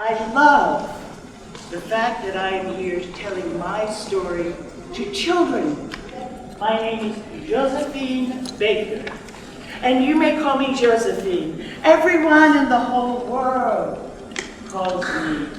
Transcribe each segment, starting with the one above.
I love the fact that I am here telling my story to children. My name is Josephine Baker, and you may call me Josephine. Everyone in the whole world calls me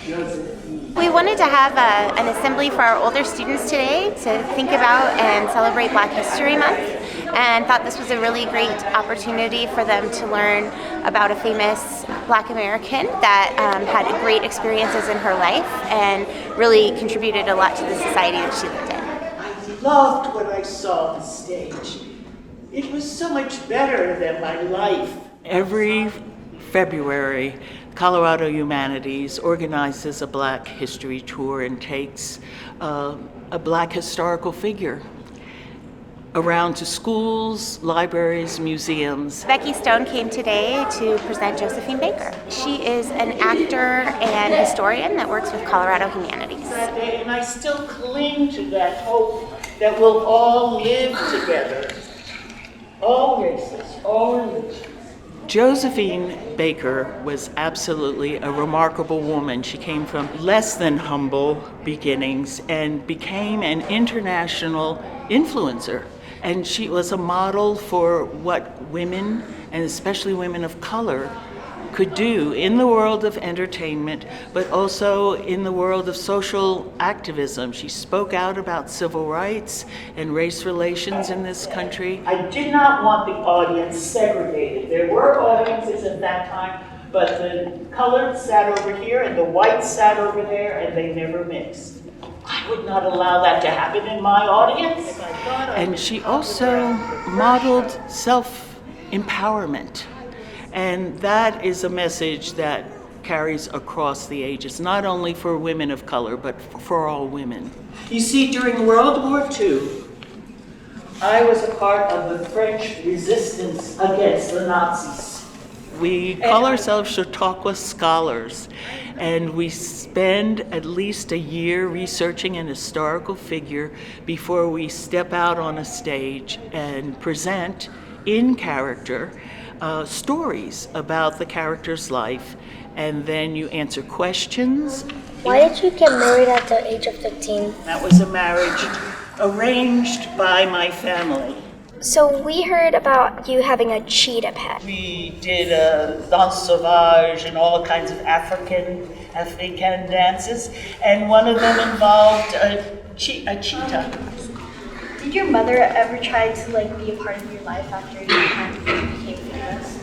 Josephine. We wanted to have an assembly for our older students today to think about and celebrate Black History Month, and thought this was a really great opportunity for them to learn about a famous Black American that had great experiences in her life and really contributed a lot to the society that she lived in. I loved what I saw on the stage. It was so much better than my life. Every February, Colorado Humanities organizes a Black History Tour and takes a Black historical figure around to schools, libraries, museums. Becky Stone came today to present Josephine Baker. She is an actor and historian that works with Colorado Humanities. And I still cling to that hope that we'll all live together. All races, all religions. Josephine Baker was absolutely a remarkable woman. She came from less than humble beginnings and became an international influencer. And she was a model for what women, and especially women of color, could do in the world of entertainment, but also in the world of social activism. She spoke out about civil rights and race relations in this country. I did not want the audience segregated. There were audiences at that time, but the colored sat over here and the white sat over there, and they never mixed. I would not allow that to happen in my audience. And she also modeled self-empowerment. And that is a message that carries across the ages, not only for women of color, but for all women. You see, during World War II, I was a part of the French resistance against the Nazis. We call ourselves Chautauqua scholars, and we spend at least a year researching an historical figure before we step out on a stage and present in character stories about the character's life, and then you answer questions. Why did you get married at the age of 15? That was a marriage arranged by my family. So we heard about you having a cheetah pet. We did a danse sauvage and all kinds of African dances, and one of them involved a cheetah. Did your mother ever try to be a part of your life after you became famous?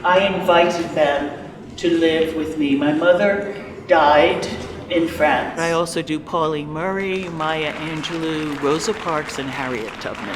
I invited them to live with me. My mother died in France. I also do Pauline Murray, Maya Angelou, Rosa Parks, and Harriet Tubman.